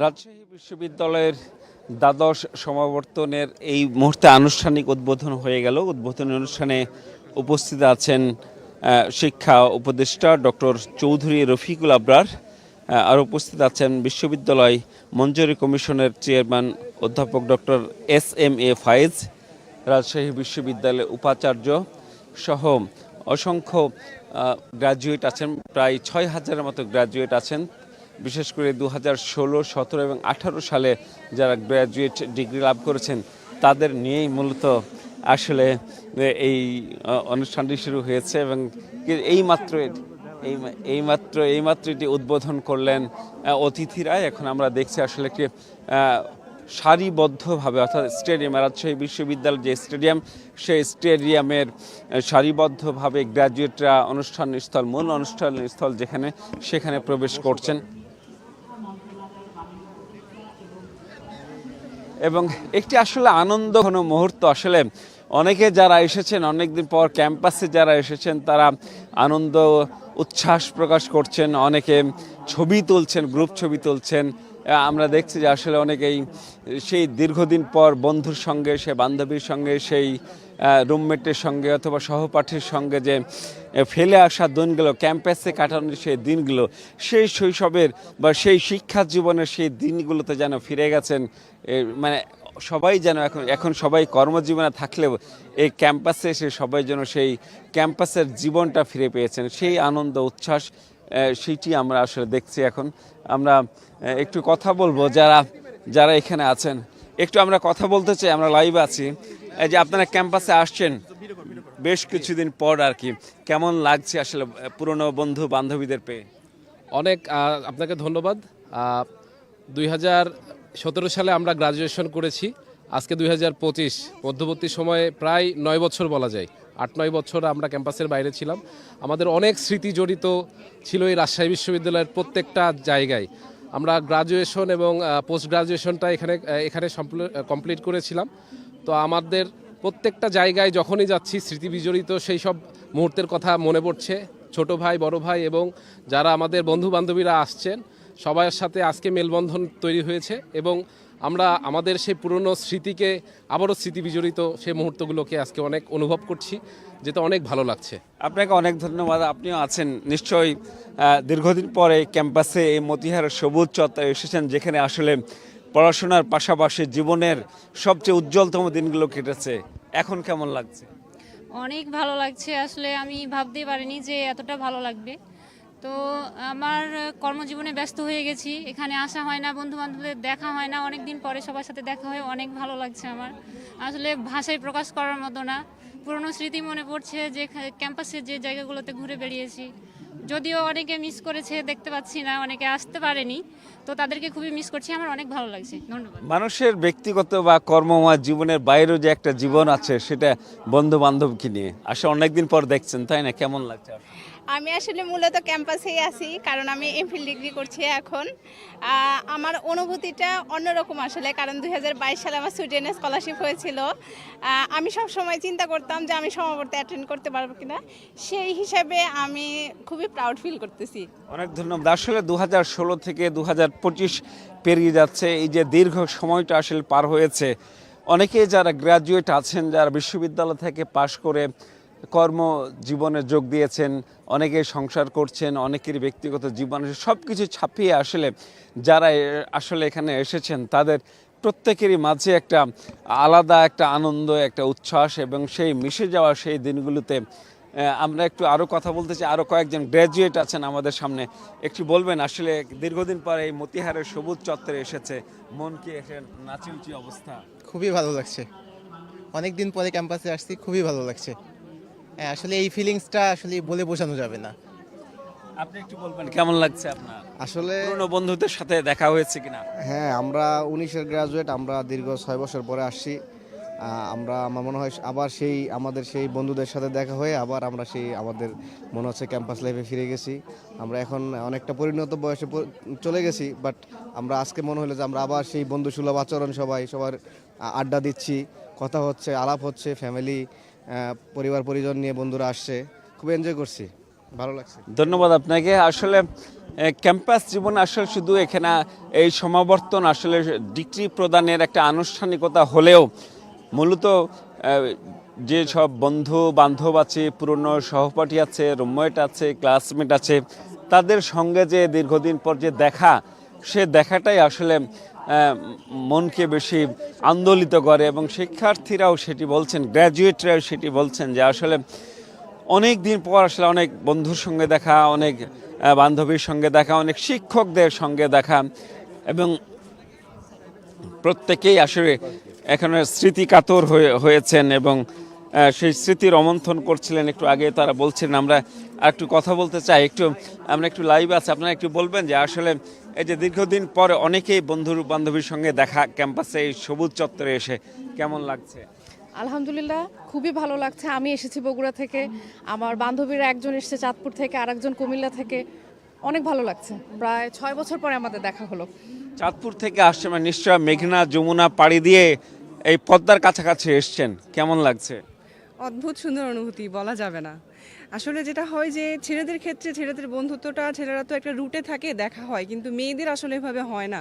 রাজশাহী বিশ্ববিদ্যালয়ের দ্বাদশ সমাবর্তনের এই মুহূর্তে আনুষ্ঠানিক উদ্বোধন হয়ে গেল। উদ্বোধনী অনুষ্ঠানে উপস্থিত আছেন শিক্ষা উপদেষ্টা ডক্টর চৌধুরী রফিকুল আবরার, আর উপস্থিত আছেন বিশ্ববিদ্যালয় মঞ্জুরি কমিশনের চেয়ারম্যান অধ্যাপক ডক্টর এস.এম.এ. ফায়েজ, রাজশাহী বিশ্ববিদ্যালয়ের উপাচার্য সহ অসংখ্য গ্র্যাজুয়েট আছেন। প্রায় 6,000-এর মতো গ্র্যাজুয়েট আছেন। বিশেষ করে 2016, 17 এবং 18 সালে যারা গ্র্যাজুয়েট ডিগ্রি লাভ করেছেন তাদের নিয়েই মূলত আসলে এই অনুষ্ঠানটি শুরু হয়েছে। এবং এইমাত্র এটি উদ্বোধন করলেন অতিথিরা। এখন আমরা দেখছি আসলে একটি সারিবদ্ধভাবে, অর্থাৎ স্টেডিয়াম, রাজশাহী বিশ্ববিদ্যালয়ের যে স্টেডিয়াম, সেই স্টেডিয়ামের সারিবদ্ধভাবে গ্র্যাজুয়েটরা মূল অনুষ্ঠান স্থল সেখানে প্রবেশ করছেন। এবং একটি আসলে আনন্দ ঘন মুহূর্ত। আসলে অনেকে যারা এসেছেন, অনেকদিন পর ক্যাম্পাসে যারা এসেছেন, তারা আনন্দ উচ্ছ্বাস প্রকাশ করছেন, অনেকে ছবি তুলছেন, গ্রুপ ছবি তুলছেন। আমরা দেখছি যে আসলে অনেকেই সেই দীর্ঘদিন পর বন্ধুর সঙ্গে, সে বান্ধবীর সঙ্গে, সেই রুমমেটের সঙ্গে অথবা সহপাঠীর সঙ্গে যে ফেলে আসা দিনগুলো, ক্যাম্পাসে কাটানোর সেই দিনগুলো, সেই শৈশবের বা সেই শিক্ষা জীবনের সেই দিনগুলোতে যেন ফিরে গেছেন। মানে সবাই যেন এখন সবাই কর্মজীবনে থাকলেও এই ক্যাম্পাসে এসে সবাই যেন সেই ক্যাম্পাসের জীবনটা ফিরে পেয়েছেন, সেই আনন্দ উচ্ছ্বাস সেইটি আমরা আসলে দেখছি। এখন আমরা একটু কথা বলবো যারা এখানে আছেন, একটু আমরা কথা বলতে চাই। আমরা লাইভ আছি। এই যে আপনারা ক্যাম্পাসে আসছেন বেশ কিছুদিন পর, আর কি কেমন লাগছে আসলে পুরনো বন্ধু বান্ধবীদের পেয়ে? অনেক আপনাকে ধন্যবাদ। 2017 সালে আমরা গ্রাজুয়েশন করেছি, আজকে 2025, মধ্যবর্তী সময়ে প্রায় 9 বছর বলা যায়। 8-9 বছর আমরা ক্যাম্পাসের বাইরে ছিলাম। আমাদের অনেক স্মৃতি জড়িত ছিল এই রাজশাহী বিশ্ববিদ্যালয়ের প্রত্যেকটা জায়গায়। আমরা গ্রাজুয়েশন এবং পোস্ট গ্রাজুয়েশনটা এখানে কমপ্লিট করেছিলাম। তো আমাদের প্রত্যেকটা জায়গায় যখনই যাচ্ছি স্মৃতি বিজড়িত সেই সব মুহূর্তের কথা মনে পড়ছে। ছোট ভাই, বড় ভাই এবং যারা আমাদের বন্ধু বান্ধবীরা আসছেন, সবার সাথে আজকে মেলবন্ধন তৈরি হয়েছে এবং আমরা আমাদের সেই পুরনো স্মৃতিকে আবারও স্মৃতি বিজড়িত সেই মুহূর্তগুলোকে আজকে অনেক অনুভব করছি, যেটা অনেক ভালো লাগছে। আপনাকে অনেক ধন্যবাদ। আপনিও আছেন নিশ্চয়ই দীর্ঘদিন পরে ক্যাম্পাসে এই মতিহারের সবুজ চত্বরে এসেছেন, যেখানে আসলে পড়াশোনার পাশাপাশি জীবনের সবচেয়ে উজ্জ্বলতম দিনগুলো কেটেছে। এখন কেমন লাগছে? অনেক ভালো লাগছে। আসলে আমি ভাবতেই পারিনি যে এতটা ভালো লাগবে। তো আমার কর্মজীবনে ব্যস্ত হয়ে গেছি, এখানে আসা হয় না, বন্ধু বান্ধবদের দেখা হয় না, অনেক দিন পরে সবার সাথে দেখা হয়, অনেক ভালো লাগছে আমার। আসলে ভাষায় প্রকাশ করার মতো না। পুরনো স্মৃতি মনে পড়ছে, যে ক্যাম্পাসের যে জায়গাগুলোতে ঘুরে বেড়িয়েছি। যদিও অনেকে মিস করেছে, দেখতে পাচ্ছি না, অনেকে আসতে পারেনি, তো তাদেরকে খুবই মিস করছি। আমার অনেক ভালো লাগছে। ধন্যবাদ। মানুষের ব্যক্তিগত বা কর্মময় জীবনের বাইরেও যে একটা জীবন আছে, সেটা বন্ধু বান্ধবকে নিয়ে আসলে অনেকদিন পর দেখছেন, তাই না? কেমন লাগছে? আমি আসলে মূলত ক্যাম্পাসেই আছি, কারণ আমি এমফিল ডিগ্রি করছি এখন। আমার অনুভূতিটা অন্যরকম আসলে, কারণ 2022 সালে আমার সুইডেনে স্কলারশিপ হয়েছিল। আমি সব সময় চিন্তা করতাম যে আমি সমাবর্তন অ্যাটেন্ড করতে পারবো কিনা, সেই হিসাবে আমি খুবই প্রাউড ফিল করতেছি। অনেক ধন্যবাদ। আসলে 2016 থেকে 2025 পেরিয়ে যাচ্ছে, এই যে দীর্ঘ সময়টা আসলে পার হয়েছে, অনেকে যারা গ্র্যাজুয়েট আছেন, যারা বিশ্ববিদ্যালয় থেকে পাশ করে কর্মজীবনে যোগ দিয়েছেন, অনেকে সংসার করছেন, অনেকের ব্যক্তিগত জীবনে সব কিছু ছাপিয়ে আসলে যারা আসলে এখানে এসেছেন, তাদের প্রত্যেকেরই মাঝে একটা আলাদা একটা আনন্দ, একটা উচ্ছ্বাস এবং সেই মিশে যাওয়া সেই দিনগুলোতে আমরা একটু আরও কথা বলতে চাই। আরও কয়েকজন গ্র্যাজুয়েট আছেন আমাদের সামনে, একটু বলবেন আসলে দীর্ঘদিন পর এই মতিহারের সবুজ চত্বরে এসেছে, মন কি এসে নাচিউচি অবস্থা? খুবই ভালো লাগছে, অনেক দিন পরে ক্যাম্পাসে আসছি, খুবই ভালো লাগছে। হ্যাঁ, আসলে এই ফিলিংসটা আসলে বলে বোঝানো যাবে না। আপনি একটু বলবেন কেমন লাগছে আপনার? আসলে পুরনো বন্ধুদের সাথে দেখা হয়েছে কিনা? হ্যাঁ, আমরা 19-এর গ্রাজুয়েট, আমরা দীর্ঘ 6 বছর পরে আসছি। আমার মনে হয় আবার আমাদের সেই বন্ধুদের সাথে দেখা হয়ে আবার আমরা আমাদের মনে হচ্ছে ক্যাম্পাস লাইফে ফিরে গেছি। আমরা এখন অনেকটা পরিণত বয়সে চলে গেছি, বাট আমরা আজকে মনে হলো যে আমরা আবার সেই বন্ধুসুলভ আচরণ, সবার আড্ডা দিচ্ছি, কথা হচ্ছে, আলাপ হচ্ছে, ফ্যামিলি পরিবার পরিজন নিয়ে বন্ধুরা আসছে, খুব এনজয় করছি, ভালো লাগছে। ধন্যবাদ আপনাকে। আসলে ক্যাম্পাস জীবন আসলে শুধু এখানে এই সমাবর্তন আসলে ডিগ্রি প্রদানের একটা আনুষ্ঠানিকতা হলেও মূলত যে সব বন্ধু বান্ধব আছে, পুরনো সহপাঠী আছে, রুমমেট আছে, ক্লাসমেট আছে, তাদের সঙ্গে যে দীর্ঘদিন পর যে দেখা, সে দেখাটাই আসলে মনকে বেশি আন্দোলিত করে এবং শিক্ষার্থীরাও সেটি বলছেন, গ্র্যাজুয়েটরাও সেটি বলছেন যে আসলে অনেক দিন পর আসলে অনেক বন্ধুর সঙ্গে দেখা, অনেক বান্ধবীর সঙ্গে দেখা, অনেক শিক্ষকদের সঙ্গে দেখা এবং প্রত্যেকেই আসলে এখানে স্মৃতিকাতর হয়েছেন এবং সেই স্মৃতির রোমন্থন করছিলেন। একটু আগে তারা বলছিলেন। আমরা একটু কথা বলতে চাই, আমরা একটু লাইভ আছে, আপনারা একটু বলবেন যে আসলে এই যে দীর্ঘদিন পরে অনেকেই বন্ধু বান্ধবীর সঙ্গে দেখা ক্যাম্পাসে এই সবুজ চত্বরে এসে কেমন লাগছে? আলহামদুলিল্লাহ, খুবই ভালো লাগছে। আমি এসেছি বগুড়া থেকে, আমার বান্ধবীরা একজন এসেছে চাঁদপুর থেকে, আরেকজন কুমিল্লা থেকে। অনেক ভালো লাগছে, প্রায় 6 বছর পরে আমাদের দেখা হলো। চাঁদপুর থেকে আসছে মানে নিশ্চয় মেঘনা যমুনা পাড়ি দিয়ে এই পদ্মার কাছাকাছি এসছেন, কেমন লাগছে? অদ্ভুত সুন্দর অনুভূতি, বলা যাবে না। আসলে যেটা হয় যে ছেলেদের ক্ষেত্রে ছেলেদের বন্ধুত্বটা, ছেলেরা তো একটা রুটে থাকে, দেখা হয়, কিন্তু মেয়েদের আসলে এভাবে হয় না।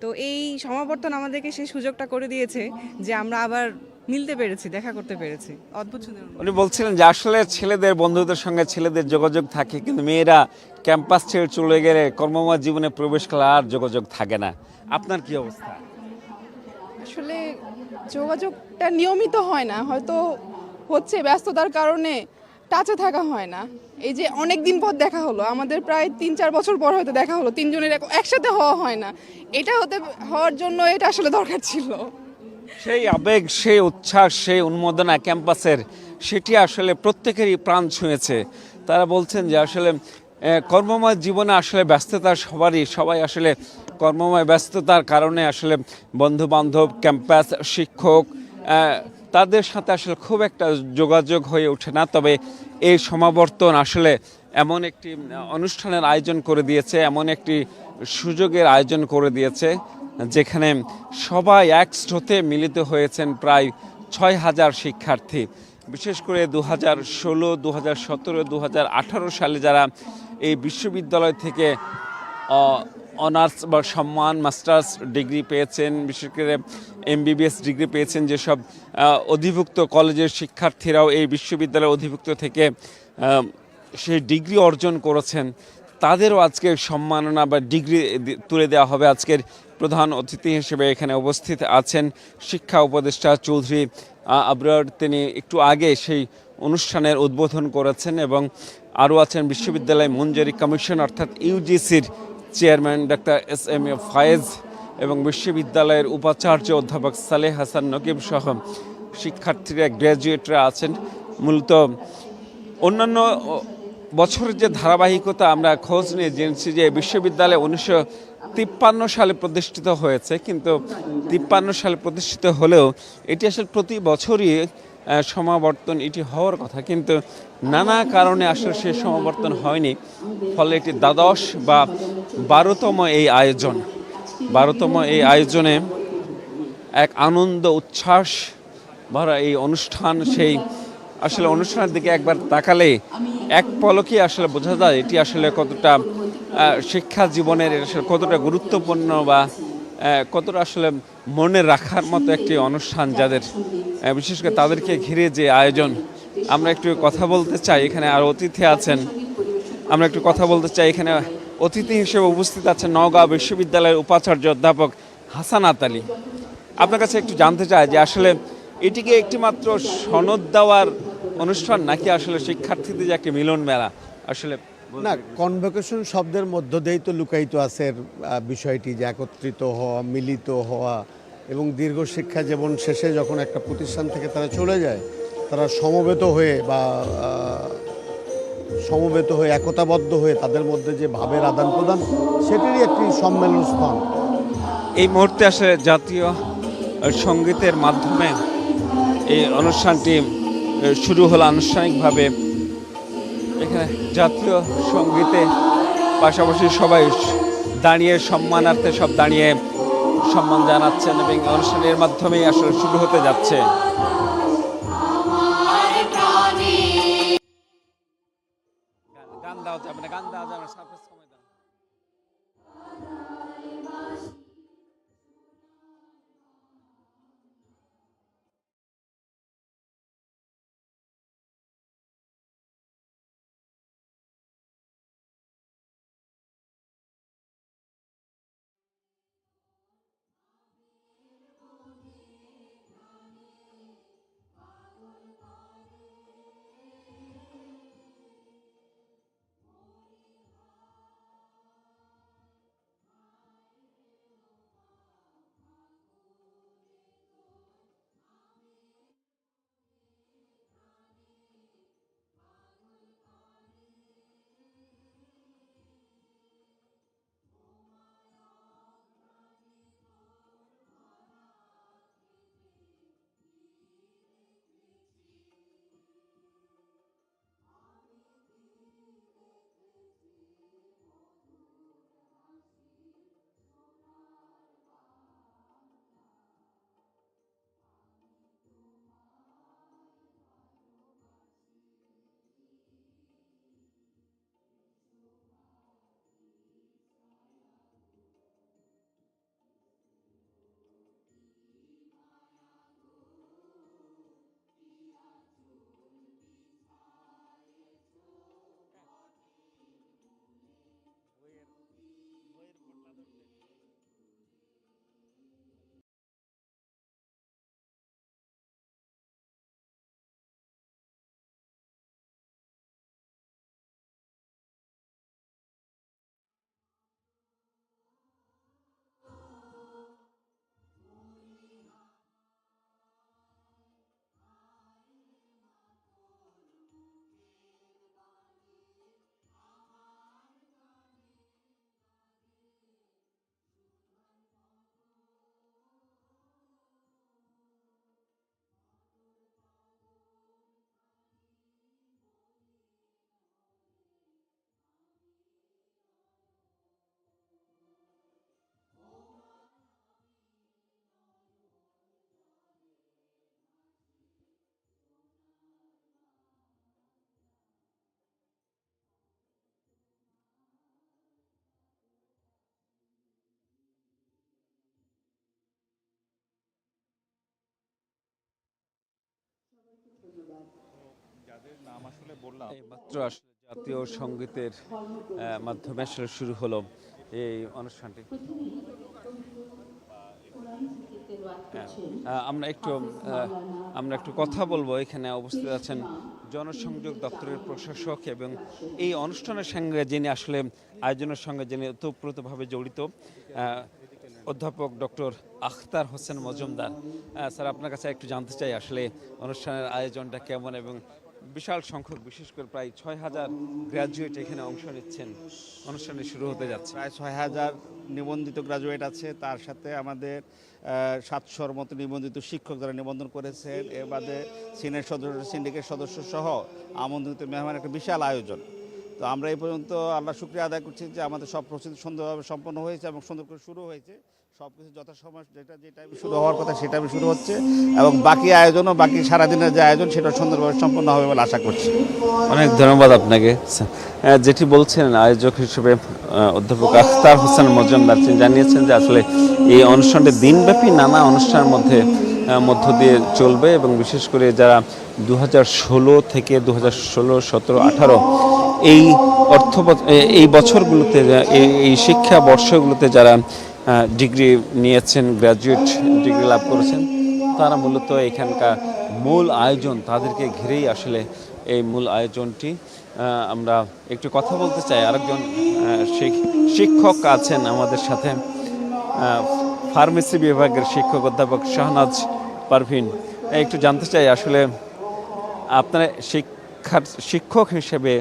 তো এই সমাবর্তন আমাদেরকে সেই সুযোগটা করে দিয়েছে যে আমরা আবার মিলতে পেরেছি, দেখা করতে পেরেছি। অদ্ভুত সুন্দর অনুভূতি। উনি বলছিলেন যে আসলে ছেলেদের বন্ধুদের সঙ্গে ছেলেদের যোগাযোগ থাকে, কিন্তু মেয়েরা ক্যাম্পাস ছেড়ে চলে গেলে কর্মময় জীবনে প্রবেশ করলে আর যোগাযোগ থাকে না। আপনার কি অবস্থা? আসলে যোগাযোগটা নিয়মিত হয় না, হয়তো হচ্ছে ব্যস্ততার কারণে টাচে থাকা হয় না। এই যে অনেক দিন পর দেখা হলো, আমাদের প্রায় 3-4 বছর পর হয়তো দেখা হলো, তিনজনের একসাথে হওয়া হয় না। এটা হওয়ার জন্য এটা আসলে দরকার ছিল। সেই আবেগ, সেই উচ্ছ্বাস, সেই উন্মাদনা ক্যাম্পাসের, সেটি আসলে প্রত্যেকেরই প্রাণ ছুঁয়েছে। তারা বলছেন যে আসলে কর্মময় জীবনে আসলে ব্যস্ততা সবাই আসলে কর্মময় ব্যস্ততার কারণে আসলে বন্ধু বান্ধব, ক্যাম্পাস, শিক্ষক, তাদের সাথে আসলে খুব একটা যোগাযোগ হয়ে ওঠে না। তবে এই সমাবর্তন আসলে এমন একটি অনুষ্ঠানের আয়োজন করে দিয়েছে, এমন একটি সুযোগের আয়োজন করে দিয়েছে যেখানে সবাই এক স্রোতে মিলিত হয়েছেন প্রায় 6,000 শিক্ষার্থী। বিশেষ করে 2016, 2017, 2018 সালে যারা এই বিশ্ববিদ্যালয় থেকে অনার্স বা সম্মান মাস্টার্স ডিগ্রি পেয়েছেন, বিশেষ করে MBBS ডিগ্রি পেয়েছেন, যেসব অধিভুক্ত কলেজের শিক্ষার্থীরাও এই বিশ্ববিদ্যালয়ের অধিভুক্ত থেকে সেই ডিগ্রি অর্জন করেছেন, তাদেরও আজকে সম্মাননা বা ডিগ্রি তুলে দেওয়া হবে। আজকের প্রধান অতিথি হিসেবে এখানে উপস্থিত আছেন শিক্ষা উপদেষ্টা চৌধুরী আবরার। তিনি একটু আগে সেই অনুষ্ঠানের উদ্বোধন করেছেন এবং আরও আছেন বিশ্ববিদ্যালয় মঞ্জুরি কমিশন অর্থাৎ UGCর চেয়ারম্যান ডাক্তার SM ফায়েজ এবং বিশ্ববিদ্যালয়ের উপাচার্য অধ্যাপক সালেহ হাসান নকিব সহ শিক্ষার্থীরা, গ্র্যাজুয়েটরা আছেন। মূলত অন্যান্য বছরের যে ধারাবাহিকতা আমরা খোঁজ নিয়ে জেনেছি যে বিশ্ববিদ্যালয় 1953 সালে প্রতিষ্ঠিত হয়েছে, কিন্তু 53 সালে প্রতিষ্ঠিত হলেও এটি আসলে প্রতি বছরই সমাবর্তন এটি হওয়ার কথা, কিন্তু নানা কারণে আসলে সে সমাবর্তন হয়নি। ফলে এটি 12 বা 12তম এই আয়োজন। 12তম এই আয়োজনে এক আনন্দ উচ্ছ্বাস ভরা এই অনুষ্ঠান। সেই আসলে অনুষ্ঠানের দিকে একবার তাকালে এক পলকে আসলে বোঝা যায় এটি আসলে কতটা শিক্ষা জীবনের আসলে কতটা গুরুত্বপূর্ণ বা কতটা আসলে মনে রাখার মতো একটি অনুষ্ঠান, যাদের বিশেষ করে তাদেরকে ঘিরে যে আয়োজন। আমরা একটু কথা বলতে চাই, এখানে আর অতিথি আছেন, আমরা একটু কথা বলতে চাই। এখানে অতিথি হিসেবে উপস্থিত আছেন নওগাঁ বিশ্ববিদ্যালয়ের উপাচার্য অধ্যাপক হাসানাত আলী। আপনার কাছে একটু জানতে চাই যে আসলে এটিকে একটি মাত্র সনদ দেওয়ার অনুষ্ঠান নাকি আসলে শিক্ষার্থীদের যে একটা মিলন মেলা? আসলে না, কনভোকেশন শব্দের মধ্য দিয়েই তো লুকায়িত আছে বিষয়টি, যে একত্রিত হওয়া, মিলিত হওয়া এবং দীর্ঘ শিক্ষা জীবন শেষে যখন একটা প্রতিষ্ঠান থেকে তারা চলে যায় তারা সমবেত হয়ে বা সমবেত হয়ে একতাবদ্ধ হয়ে তাদের মধ্যে যে ভাবের আদান প্রদান, সেটিরই একটি সম্মেলন স্থান। এই মুহূর্তে আসলে জাতীয় সঙ্গীতের মাধ্যমে এই অনুষ্ঠানটি শুরু হলো আনুষ্ঠানিকভাবে। এখানে জাতীয় সঙ্গীতে পাশাপাশি সবাই দাঁড়িয়ে সম্মানার্থে সব দাঁড়িয়ে সম্মান জানাচ্ছেন এবং অনুষ্ঠানের মাধ্যমেই আসলে শুরু হতে যাচ্ছে। গান দেওয়া যাবে না, গান দেওয়া যাবে না, সার্কাস সময় দাও। এইমাত্র আসলে জাতীয় সঙ্গীতের মাধ্যমে আসলে শুরু হলো এই অনুষ্ঠানটি। আমরা একটু কথা বলবো। এখানে উপস্থিত আছেন জনসংযোগ দপ্তরের প্রশাসক এবং এই অনুষ্ঠানের সঙ্গে যিনি আসলে আয়োজনের সঙ্গে যিনি ওতপ্রোতভাবে জড়িত, অধ্যাপক ডক্টর আখতার হোসেন মজুমদার। স্যার, আপনার কাছে একটু জানতে চাই আসলে অনুষ্ঠানের আয়োজনটা কেমন এবং বিশাল সংখ্যক, বিশেষ করে প্রায় ৬,০০০ গ্র্যাজুয়েট এখানে অংশ নিচ্ছেন, অনুষ্ঠানে শুরু হতে যাচ্ছে। প্রায় ৬,০০০ নিবন্ধিত গ্রাজুয়েট আছে, তার সাথে আমাদের ৭০০-র মতো নিবন্ধিত শিক্ষক যারা নিবন্ধন করেছেন, এর বাদে সিনিয়র সদস্য, সিন্ডিকেট সদস্য সহ আমন্ত্রিত মেহমান, একটা বিশাল আয়োজন। তো আমরা এই পর্যন্ত আল্লাহ শুকরিয়া আদায় করছি যে আমাদের সব প্রস্তুতি সুন্দরভাবে সম্পন্ন হয়েছে এবং সুন্দর করে শুরু হয়েছে। সব কিছু যথাসময় যে টাইমে শুরু হওয়ার কথা সে টাইমে শুরু হচ্ছে এবং বাকি আয়োজনও, বাকি সারাদিনের যে আয়োজন সেটা সুন্দরভাবে সম্পন্ন হবে বলে আশা করছি। অনেক ধন্যবাদ আপনাকে। যেটি বলছেন আয়োজক হিসেবে অধ্যাপক আখতার হোসেন মজুমদার জানিয়েছেন যে আসলে এই অনুষ্ঠানটি দিনব্যাপী নানা অনুষ্ঠানের মধ্য দিয়ে চলবে এবং বিশেষ করে যারা 2016 থেকে 2016, 17, 18 এই বছরগুলোতে, এই শিক্ষা বর্ষগুলোতে যারা ডিগ্রি নিয়েছেন, গ্র্যাজুয়েট ডিগ্রি লাভ করেছেন, তারা মূলত এখানকার মূল আয়োজন, তাদেরকে ঘিরেই আসলে এই মূল আয়োজনটি। আমরা একটু কথা বলতে চাই। আরেকজন শিক্ষক আছেন আমাদের সাথে, ফার্মেসি বিভাগের শিক্ষক অধ্যাপক শাহনাজ পারভিন। একটু জানতে চাই আসলে আপনার শিক্ষক হিসেবে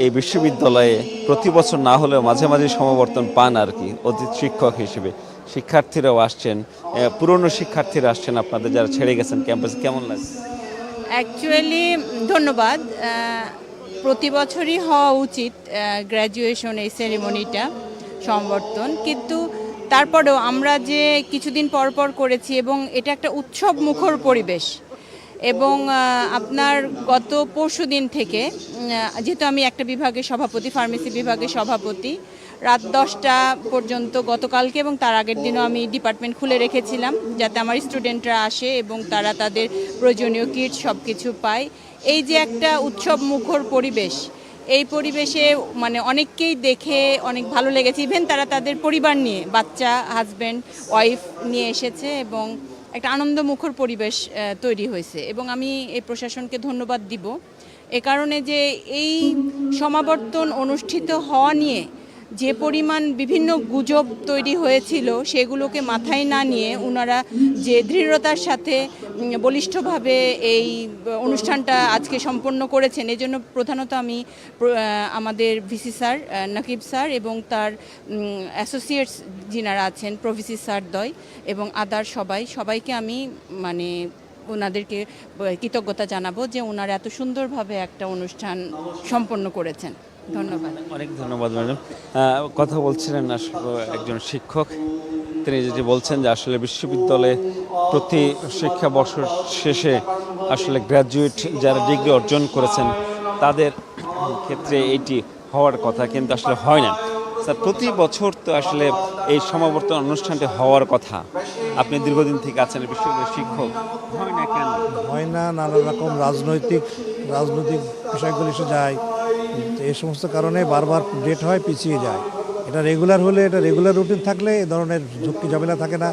এই বিশ্ববিদ্যালয়ে প্রতি বছর না হলেও মাঝে মাঝে সমাবর্তন পান আর কি, অতিথি শিক্ষক হিসেবে শিক্ষার্থীরাও আসছেন, পুরনো শিক্ষার্থীরা আসছেন আপনাদের যারা ছেড়ে গেছেন ক্যাম্পাসে, কেমন লাগছে? অ্যাকচুয়ালি ধন্যবাদ। প্রতি বছরই হওয়া উচিত গ্র্যাজুয়েশন এই সেরিমনিটা, সমাবর্তন, কিন্তু তারপরেও আমরা যে কিছুদিন পর পর করেছি এবং এটা একটা উৎসব মুখর পরিবেশ। এবং আপনার গত পরশুদিন থেকে, যেহেতু আমি একটা বিভাগের সভাপতি, ফার্মেসি বিভাগের সভাপতি, রাত 10টা পর্যন্ত গতকালকে এবং তার আগের দিনও আমি ডিপার্টমেন্ট খুলে রেখেছিলাম যাতে আমার স্টুডেন্টরা আসে এবং তারা তাদের প্রয়োজনীয় কিট সব কিছু পায়। এই যে একটা উৎসব মুখর পরিবেশ, এই পরিবেশে মানে অনেককেই দেখে অনেক ভালো লেগেছে। ইভেন তারা তাদের পরিবার নিয়ে, বাচ্চা, হাজব্যান্ড, ওয়াইফ নিয়ে এসেছে এবং একটা আনন্দমুখর পরিবেশ তৈরি হয়েছে। এবং আমি এই প্রশাসনকে ধন্যবাদ দিব এ কারণে যে এই সমাবর্তন অনুষ্ঠিত হওয়া নিয়ে যে পরিমাণ বিভিন্ন গুজব তৈরি হয়েছিল সেগুলোকে মাথায় না নিয়ে ওনারা যে দৃঢ়তার সাথে বলিষ্ঠভাবে এই অনুষ্ঠানটা আজকে সম্পন্ন করেছেন, এই জন্য প্রধানত আমি আমাদের ভিসি স্যার নাকিব স্যার এবং তার অ্যাসোসিয়েটস যিনারা আছেন, প্রভিসি স্যার দ্বয় এবং আদার সবাইকে আমি মানে ওনাদেরকে কৃতজ্ঞতা জানাবো যে ওনারা এত সুন্দরভাবে একটা অনুষ্ঠান সম্পন্ন করেছেন। ধন্যবাদ। অনেক ধন্যবাদ ম্যাডাম। কথা বলছিলেন আসলে একজন শিক্ষক, তিনি যেটি বলছেন যে আসলে বিশ্ববিদ্যালয়ে প্রতি শিক্ষাবর্ষ শেষে আসলে গ্র্যাজুয়েট যারা ডিগ্রি অর্জন করেছেন তাদের ক্ষেত্রে এটি হওয়ার কথা, কিন্তু আসলে হয় না। স্যার, প্রতি বছর তো আসলে এই সমাবর্তন অনুষ্ঠানটি হওয়ার কথা, আপনি দীর্ঘদিন থেকে আছেন বিশ্ববিদ্যালয়ের শিক্ষক, হয় না কেন? হয় না, নানা রকম রাজনৈতিক বিষয়গুলি এসে যায়, এই সমস্ত কারণে বারবার ডেট হয়, পিছিয়ে যায়। এটা রেগুলার হলে, এটা রেগুলার রুটিন থাকলে এ ধরনের ঝুঁকি ঝামেলা থাকে না,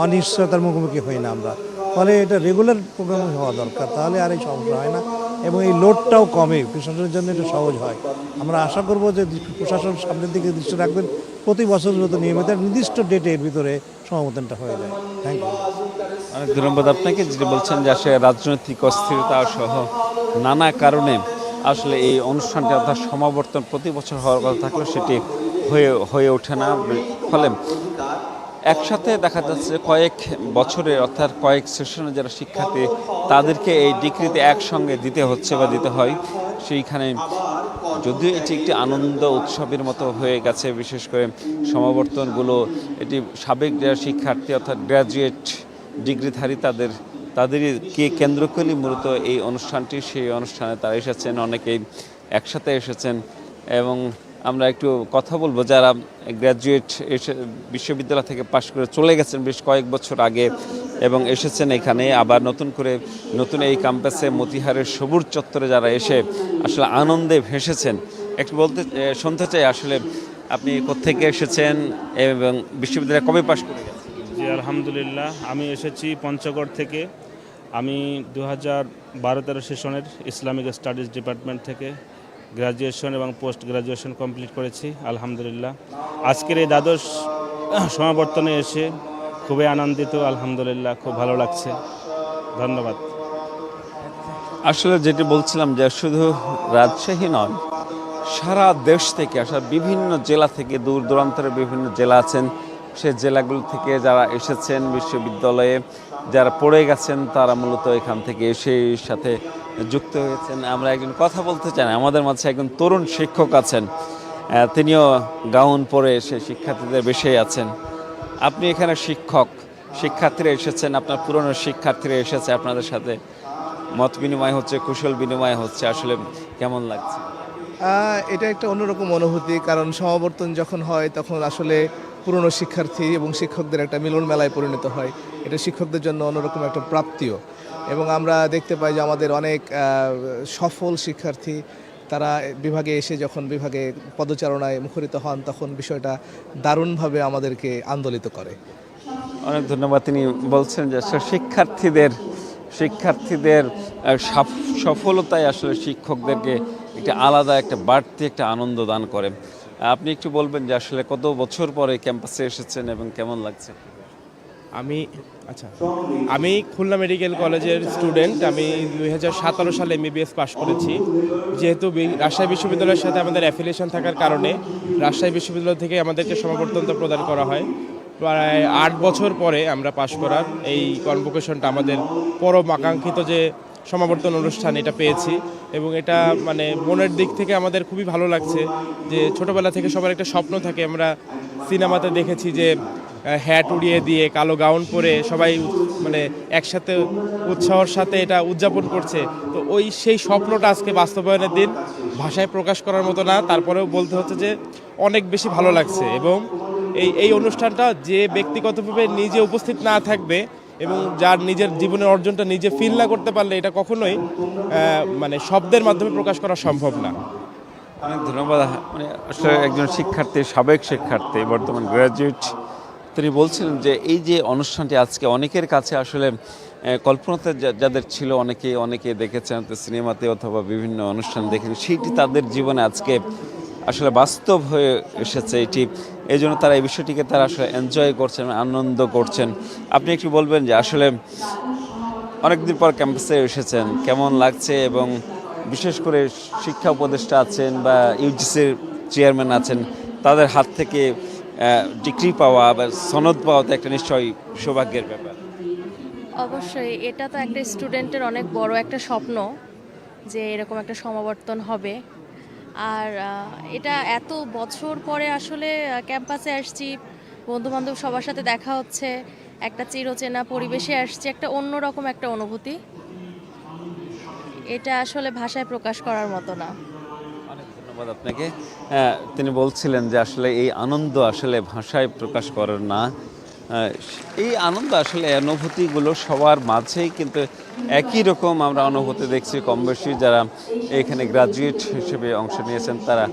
অনিশ্চয়তার মুখোমুখি হই না আমরা। ফলে এটা রেগুলার প্রোগ্রাম হওয়া দরকার, তাহলে আর এই সমস্যা হয় না এবং এই লোডটাও কমে, প্রশাসনের জন্য এটা সহজ হয়। আমরা আশা করব যে প্রশাসন সামনের দিকে দৃষ্টি রাখবেন, প্রতি বছর যত নিয়মিত নির্দিষ্ট ডেটের ভিতরে সমাবর্তনটা হয়ে যায়। Thank you. অনেক ধন্যবাদ আপনাকে, যেটি বলছেন যে আসলে রাজনৈতিক অস্থিরতা সহ নানা কারণে আসলে এই অনুষ্ঠানটি অর্থাৎ সমাবর্তন প্রতি বছর হওয়ার কথা থাকলেও সেটি হয়ে ওঠে না। ফলে একসাথে দেখা যাচ্ছে কয়েক বছরের অর্থাৎ কয়েক সেশনে যারা শিক্ষার্থী তাদেরকে এই ডিগ্রিতে একসঙ্গে দিতে হচ্ছে বা দিতে হয়। সেইখানে যদিও এটি একটি আনন্দ উৎসবের মতো হয়ে গেছে, বিশেষ করে সমাবর্তনগুলো এটি সাবেক যারা শিক্ষার্থী অর্থাৎ গ্র্যাজুয়েট ডিগ্রিধারী তাদেরকে কেন্দ্র করে মূলত এই অনুষ্ঠানটি, সেই অনুষ্ঠানে তারা এসেছেন, অনেকেই একসাথে এসেছেন। এবং আমরা একটু কথা বলবো যারা গ্র্যাজুয়েট এসে বিশ্ববিদ্যালয় থেকে পাশ করে চলে গেছেন বেশ কয়েক বছর আগে এবং এসেছেন এখানে আবার নতুন এই ক্যাম্পাসে মতিহারের সবুজ চত্বরে যারা এসে আসলে আনন্দে ভেসেছেন। একটু শুনতে চাই আসলে আপনি কোত্থেকে এসেছেন এবং বিশ্ববিদ্যালয়ে কবে পাশ করে গেছেন? জি আলহামদুলিল্লাহ, আমি এসেছি পঞ্চগড় থেকে। আমি 2012-13 সেশনের ইসলামিক স্টাডিজ ডিপার্টমেন্ট থেকে গ্র্যাজুয়েশন এবং পোস্ট গ্র্যাজুয়েশন কমপ্লিট করেছি আলহামদুলিল্লাহ। আজকের এই দ্বাদশ সমাবর্তনে এসে খুবই আনন্দিত, আলহামদুলিল্লাহ, খুব ভালো লাগছে। ধন্যবাদ। আসলে যেটি বলছিলাম যে শুধু রাজশাহী নয়, সারা দেশ থেকে আসা বিভিন্ন জেলা থেকে, দূর দূরান্তের বিভিন্ন জেলা আছেন, সেই জেলাগুলো থেকে যারা এসেছেন বিশ্ববিদ্যালয়ে, যারা পড়ে গেছেন তারা মূলত এখান থেকে এসে সাথে যুক্ত হয়েছেন। আমরা একজন কথা বলতে চাই, আমাদের মাঝে একজন তরুণ শিক্ষক আছেন, তিনিও গাউন পরে এসে শিক্ষার্থীদের বেশি আছেন। আপনি এখানে শিক্ষার্থীরা এসেছেন, আপনার পুরনো শিক্ষার্থীরা এসেছে, আপনাদের সাথে মত বিনিময় হচ্ছে, কুশল বিনিময় হচ্ছে, আসলে কেমন লাগছে? এটা একটা অন্যরকম অনুভূতি, কারণ সমাবর্তন যখন হয় তখন আসলে পুরনো শিক্ষার্থী এবং শিক্ষকদের একটা মিলন মেলায় পরিণত হয়। এটা শিক্ষকদের জন্য অন্যরকম একটা প্রাপ্তিও। এবং আমরা দেখতে পাই যে আমাদের অনেক সফল শিক্ষার্থী তারা বিভাগে এসে যখন বিভাগে পদচারণায় মুখরিত হন তখন বিষয়টা দারুণভাবে আমাদেরকে আন্দোলিত করে। অনেক ধন্যবাদ। তিনি বলছেন যে শিক্ষার্থীদের সফলতায় আসলে শিক্ষকদেরকে একটা আলাদা একটা বাড়তি একটা আনন্দ দান করে। আপনি একটু বলবেন যে আসলে কত বছর পরে ক্যাম্পাসে এসেছেন এবং কেমন লাগছে? আমি খুলনা মেডিকেল কলেজের স্টুডেন্ট। আমি 2017 সালে MBBS পাশ করেছি। যেহেতু রাজশাহী বিশ্ববিদ্যালয়ের সাথে আমাদের অ্যাফিলিয়েশন থাকার কারণে রাজশাহী বিশ্ববিদ্যালয় থেকে আমাদেরকে সমাবর্তনতা প্রদান করা হয়। প্রায় 8 বছর পরে আমরা পাশ করার এই কনভোকেশনটা, আমাদের পরম আকাঙ্ক্ষিত যে সমাবর্তন অনুষ্ঠান, এটা পেয়েছি এবং এটা মানে মনের দিক থেকে আমাদের খুবই ভালো লাগছে। যে ছোটোবেলা থেকে সবার একটা স্বপ্ন থাকে, আমরা সিনেমাতে দেখেছি যে হ্যাট উড়িয়ে দিয়ে কালো গাউন পরে সবাই মানে একসাথে উৎসাহের সাথে এটা উদযাপন করছে। তো সেই স্বপ্নটা আজকে বাস্তবায়নের দিন, ভাষায় প্রকাশ করার মতো না। তারপরেও বলতে হচ্ছে যে অনেক বেশি ভালো লাগছে এবং এই অনুষ্ঠানটা যে ব্যক্তিগতভাবে নিজে উপস্থিত না থাকবে এবং যার নিজের জীবনের অর্জনটা নিজে ফিল না করতে পারলে এটা কখনোই মানে শব্দের মাধ্যমে প্রকাশ করা সম্ভব না। অনেক ধন্যবাদ। মানে আসলে একজন শিক্ষার্থী, সাবেক শিক্ষার্থী, বর্তমান গ্র্যাজুয়েট, তিনি বলছিলেন যে এই যে অনুষ্ঠানটি আজকে অনেকের কাছে আসলে কল্পনাতে যাদের ছিল, অনেকে দেখেছেন সিনেমাতে অথবা বিভিন্ন অনুষ্ঠান দেখেন, সেইটি তাদের জীবনে আজকে আসলে বাস্তব হয়ে এসেছে এটি। এই জন্য তারা এই বিষয়টিকে তারা আসলে এনজয় করছেন, আনন্দ করছেন। আপনি একটু বলবেন যে আসলে অনেকদিন পর ক্যাম্পাসে এসেছেন, কেমন লাগছে? এবং বিশেষ করে শিক্ষা উপদেষ্টা আছেন বা ইউজিসির চেয়ারম্যান আছেন, তাদের হাত থেকে ডিগ্রি পাওয়া বা সনদ পাওয়া তো একটা নিশ্চয়ই সৌভাগ্যের ব্যাপার। অবশ্যই, এটা তো একটা স্টুডেন্টের অনেক বড় একটা স্বপ্ন যে এরকম একটা সমাবর্তন হবে। আর এটা এত বছর পরে আসলে ক্যাম্পাসে আসছি, বন্ধুবান্ধব সবার সাথে দেখা হচ্ছে, একটা চিরচেনা পরিবেশে আসছি, একটা অন্যরকম একটা অনুভূতি। এটা আসলে ভাষায় প্রকাশ করার মতো না। অনেক ধন্যবাদ আপনাকে। তিনি বলছিলেন যে আসলে এই আনন্দ আসলে ভাষায় প্রকাশ করার না। এই আনন্দ আসলে অনুভূতিগুলো সবার মাঝেই কিন্তু একই রকম আমরা অনুভূতি দেখছি। কম বেশি যারা এখানে গ্রাজুয়েট হিসেবে অংশ নিয়েছেন তারা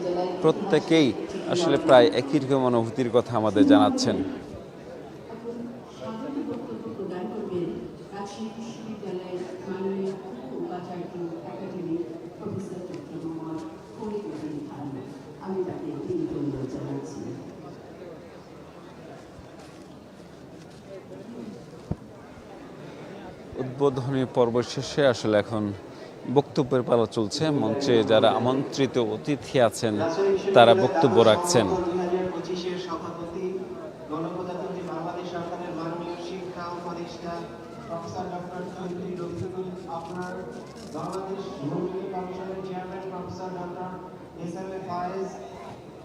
প্রত্যেকেই আসলে প্রায় একই রকম অনুভূতির কথা আমাদের জানাচ্ছেন। উদ্বোধনী পর্ব শেষে আসলে এখন বক্তব্যের পালা চলছে। মঞ্চে যারা আমন্ত্রিত অতিথি আছেন তারা বক্তব্য রাখছেন।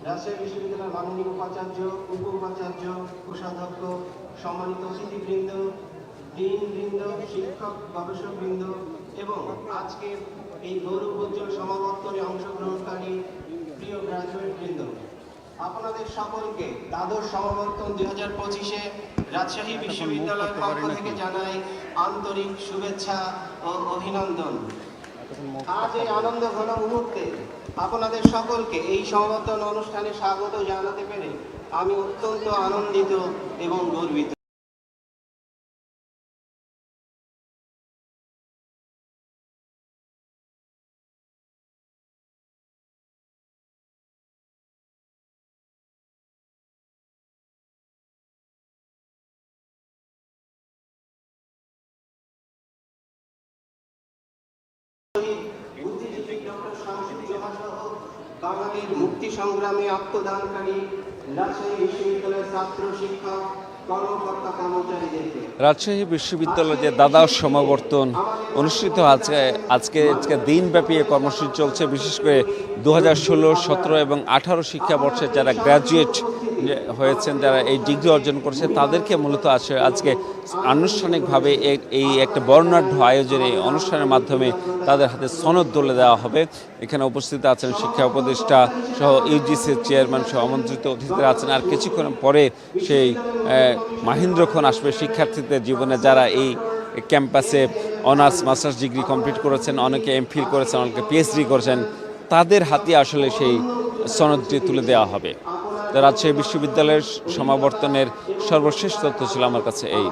রাজশাহী বিশ্ববিদ্যালয়ের মাননীয় উপাচার্য, উপ উপাচার্য, কোষাধ্যক্ষ, সম্মানিত অতিথিবৃন্দ, ডিনবৃন্দ, শিক্ষক গবেষকবৃন্দ এবং আজকের এই গৌরবোজ্জ্বল সমাবর্তনে অংশগ্রহণকারী প্রিয় গ্রাজুয়েট বৃন্দ, আপনাদের সকলকে দ্বাদশ সমাবর্তন 2025-এ রাজশাহী বিশ্ববিদ্যালয়ের পক্ষ থেকে জানাই আন্তরিক শুভেচ্ছা ও অভিনন্দন। আজ এই আনন্দ ঘন মুহূর্তে আপনাদের সকলকে এই সমাবর্তন অনুষ্ঠানে স্বাগত জানাতে পেরে আমি অত্যন্ত আনন্দিত এবং গর্বিত। বাঙালির মুক্তি সংগ্রামে আত্মদানকারী রাজশাহী বিশ্ববিদ্যালয়ের ছাত্র শিক্ষক কর্মকর্তা কর্মচারীদেরকে রাজশাহী বিশ্ববিদ্যালয়ে যে দ্বাদশ সমাবর্তন অনুষ্ঠিত আজকে দিনব্যাপী কর্মসূচি চলছে। বিশেষ করে 2016, 17 এবং 18 শিক্ষাবর্ষে যারা গ্র্যাজুয়েট হয়েছেন, যারা এই ডিগ্রি অর্জন করেছে, তাদেরকে মূলত আজকে আনুষ্ঠানিকভাবে এই একটা বর্ণাঢ্য আয়োজনে এই অনুষ্ঠানের মাধ্যমে তাদের হাতে সনদ তুলে দেওয়া হবে। এখানে উপস্থিত আছেন শিক্ষা উপদেষ্টা সহ ইউজিসির চেয়ারম্যান সহ আমন্ত্রিত অতিথিরা আছেন। আর কিছুক্ষণ পরে সেই মাহেন্দ্রক্ষণ আসবে শিক্ষার্থীদের জীবনে, যারা এই ক্যাম্পাসে অনার্স মাস্টার্স ডিগ্রি কমপ্লিট করেছেন, অনেকে এমফিল করেছেন, অনেকে পিএইচডি করেছেন, তাদের হাতে আসলে সেই সনদটি তুলে দেওয়া হবে। রাজশাহী বিশ্ববিদ্যালয়ের সমাবর্তনের সর্বশেষ তথ্য ছিল আমার কাছে এই।